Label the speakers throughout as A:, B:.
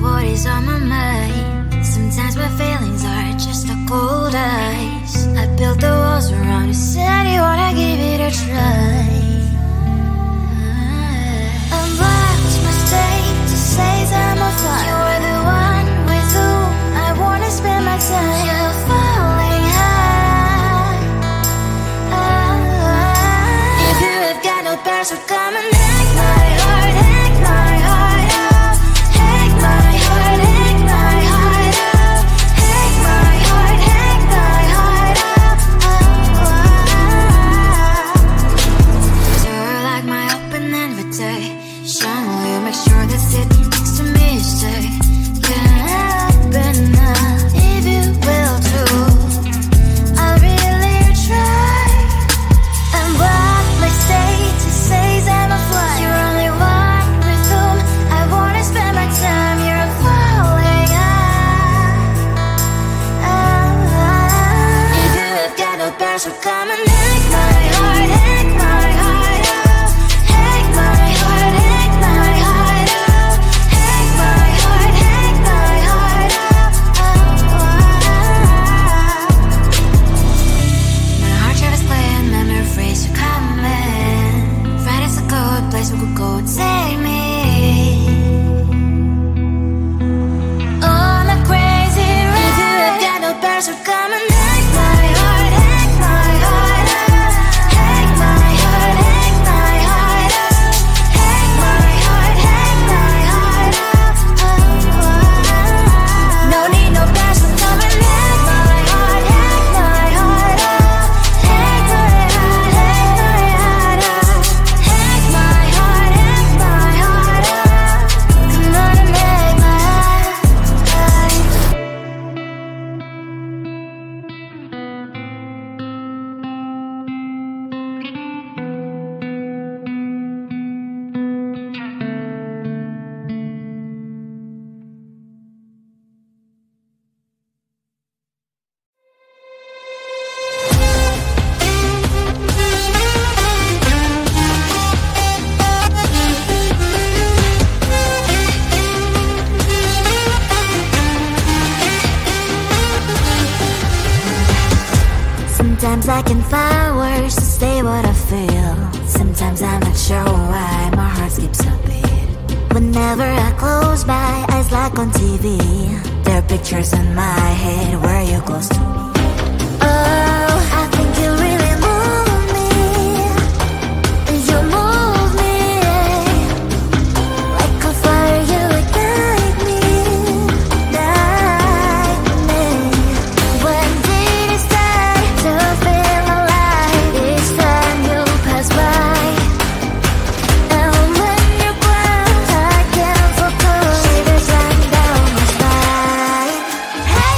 A: what is on my mind. Sometimes my feelings are just a cold ice. I built the walls around you, said you wanna give it a try. I watched my state to say I'm a fire. You're the one with whom I wanna spend my time. You're falling high. If you have got no bears, so come and hack my heart, hack my heart out. Hack my heart, hack my heart out. Hack my heart, hack my heart out. You're like my open invitation. Will you make sure that sitting next to me is safe? Can't open up if you will too. I really try. And what my state to say I'm a fly. You're only one with whom I wanna spend my time. You're falling high. If you have got no bears, so come and hack my heart, hack my heart out. Hack my heart, hack my heart out. Hack my heart, hack my heart out. My heart travels playing memory freeze, you're coming. Friday's a good place we could go, take me. On a crazy ride. If you have got no bears, so come and hack my heart, hack my heart out. Hack my heart, hack my heart out. Hack my heart, hack my heart out. No need no bears, so come and hack my heart, hack my heart out. Hack my heart, hack my heart out. Hack my heart, hack my heart out. Come on and make my heart. Sometimes I can find words to say what I feel. Sometimes I'm not sure why my heart skips a beat. Whenever I close my eyes like on TV, there are pictures in my head where you're close to me. Oh, I think you really move me. You move me like a fire, you ignite me, ignite me. When did it start to feel alive? Each time you pass by, and when you're gone, I can't focus. Shivers running down my spine. Hey.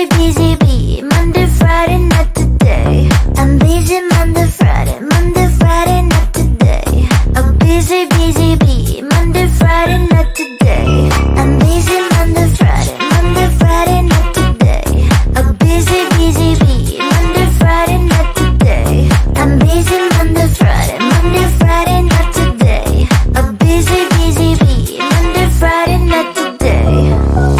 A: busy, busy bee. Monday, Friday, not today. I'm busy Monday, Friday, Monday, Friday, not today. I'm busy, busy bee. Monday, Friday, not today. I'm busy Monday, Friday, Monday, Friday, not today. I'm busy, busy bee. Monday, Friday, not today. I'm busy Monday, Friday, Monday, Friday, not today. I'm busy, busy bee. Monday, Friday, not today.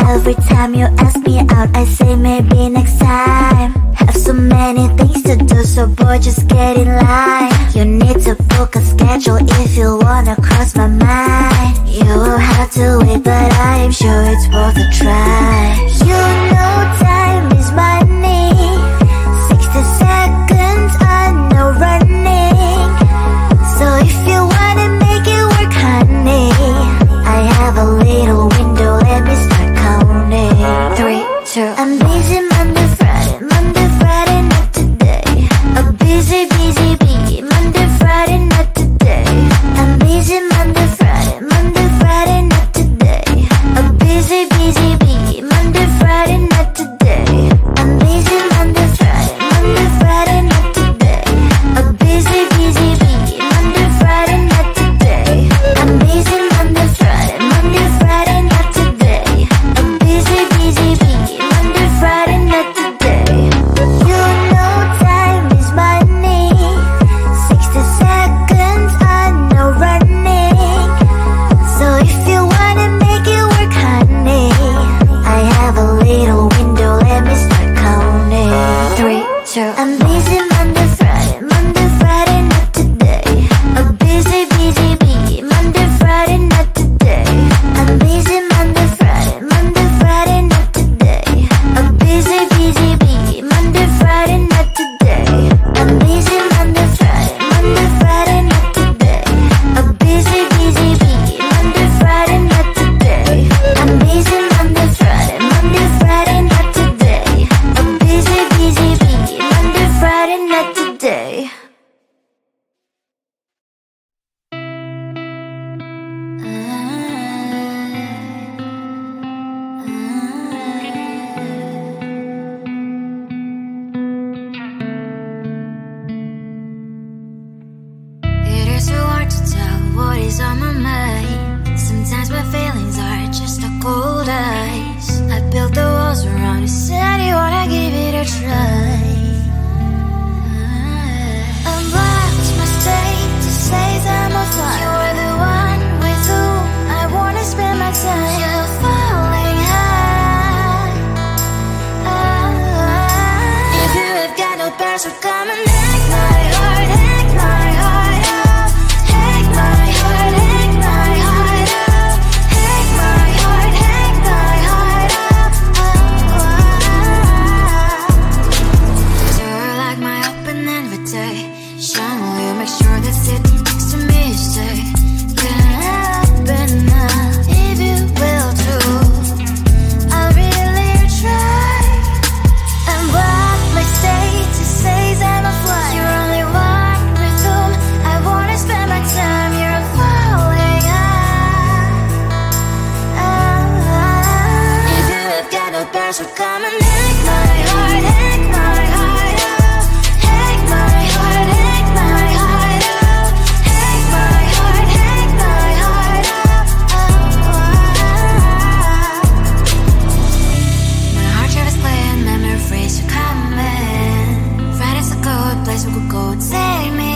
A: Every time you ask me out, I say maybe next time. Have so many things to do, so boy, just get in line. You need to book a schedule if you wanna cross my mind. You will have to wait, but I am sure it's worth a try. You know time is money. 60 seconds, I know running. So if you wanna make it work, honey, I have a little window, let me start counting. 3, 2, I'm busy Monday, Friday, Monday, Friday, not today. I'm busy, busy bee. Monday, Friday, not today. I'm busy Monday, Friday, Monday, Friday, not today. I'm busy, busy bee. Monday, Friday, not today. I'm busy Monday, Friday, Monday, Friday, not today. I'm busy, busy bee. Monday, Friday, not today. I'm busy Monday, Friday, Monday, Friday, not today. I'm busy, busy bee. Monday, Friday, not today. You know time is money. 60 seconds, I know running. So if you wanna make it work, honey, I have a little window, let me start counting. 3, 2, I'm busy Monday, Friday, Monday, Friday, not today. I'm busy, busy bee. Monday, Friday, not today. I'm busy Monday, Friday, Monday, Friday, not today. I'm busy, busy bee. Monday, Friday, not today. I'm busy Monday, Friday, Monday, Friday, not today. I'm busy, busy bee. Monday, Friday, not today. I'm busy Monday, Friday, Monday, Friday, not today. I'm busy, busy bee. Monday, Friday, not today. It is so hard to tell what is on my mind. Sometimes my feelings are just a cold ice. I built the walls around you, said you wanna give it a try. Unblocked my state to say that I'm a fly. You're the one with whom I wanna spend my time. You're falling high. If you have got no password, come and hack my heart, hack my heart up. Hack my heart, hack my heart up. Hack my heart, hack my heart up. You're like my open invitation. Will you make sure that sit next to me stay? Can open up if you will too. I'll really try. And block my state to say that I'm a fly. You're only one with whom I wanna spend my time. You're falling high. If you have got no password, come and hack my heart, hack my heart up. Hack my heart, hack my heart up. Hack my heart, hack my heart up. My heart travels clear and memory freeze, you coming. Friday's a good place we could go, take me.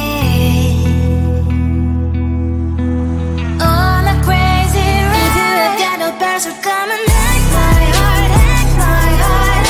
A: On a crazy ride. If you have got no password, come and hack my heart, hack my heart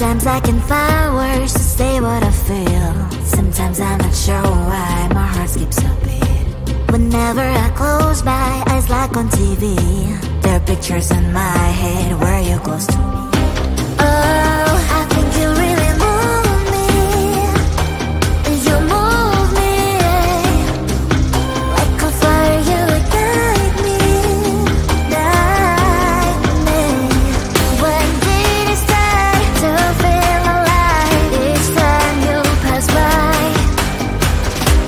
A: Sometimes I can find words to say what I feel. Sometimes I'm not sure why my heart skips a beat. Whenever I close my eyes like on TV, there are pictures in my head where you're close to me. Oh, I think you really move me. You move me like a fire, you ignite me, ignite me. When did it start to feel alive? Each time you pass by,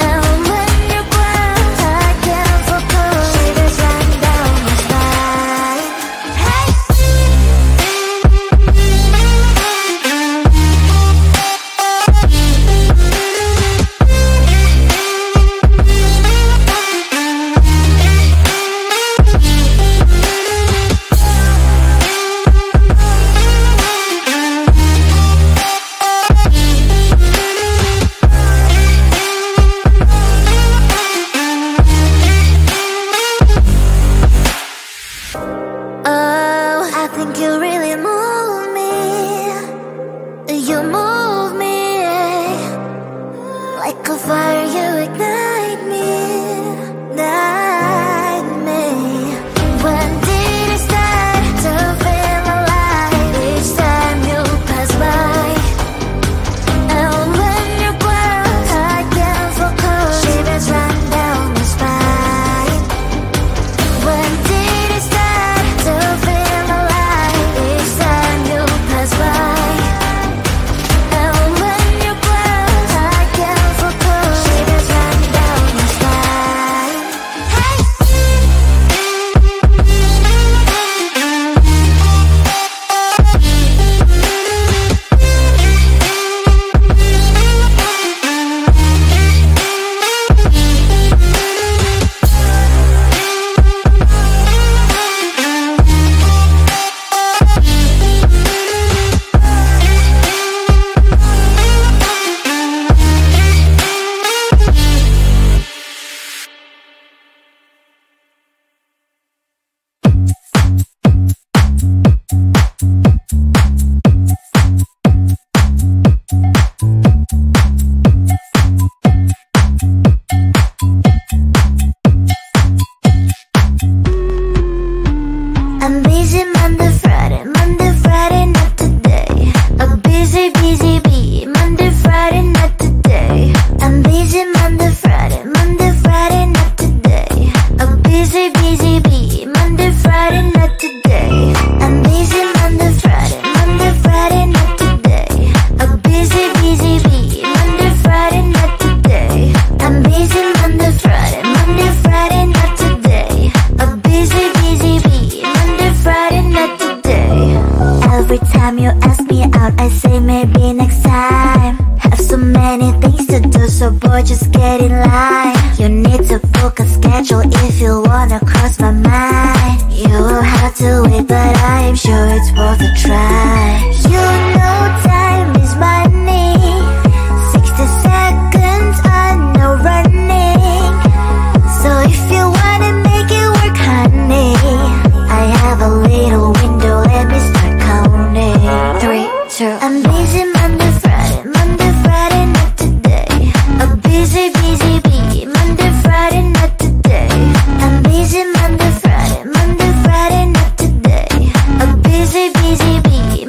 A: and when you cry, I can't focus. Shivers run down my spine. Hey. Oh, I think you really move me. You move me like a fire, you ignite me, ignite me. When did it start to feel alive? Each time you pass by, and when you close, I can't focus. Shivers run down my spine. When did it start to feel alive? Each time you pass by, and when you close, I can't focus. Shivers run down my spine. Hey. I'm busy Monday, Friday, not today. A busy, busy bee. Monday, Friday, not today. I'm busy Monday, Friday, not today. A busy, busy bee. Monday, Friday, not today. I'm busy Monday, Friday, not today. A busy, busy bee. Monday, Friday, not today. I'm busy Monday, Friday, not today. A busy, busy bee. Monday, Friday, not today. Every time you ask me out, I say maybe next time. Have so many things to do, so boy, just get in line. You need to book a schedule if you wanna cross my mind. You will have to wait, but I am sure it's worth a try. You know time is money. 60 seconds on no running. So if you wanna make it work, honey, I have a little window, let me start counting. 3, 2, I'm busy Monday, Friday, not today. A busy, busy bee. Monday, Friday, not today. I'm busy Monday, Friday, not today. A busy, busy bee.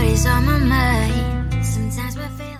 A: always on my mind. Sometimes I feel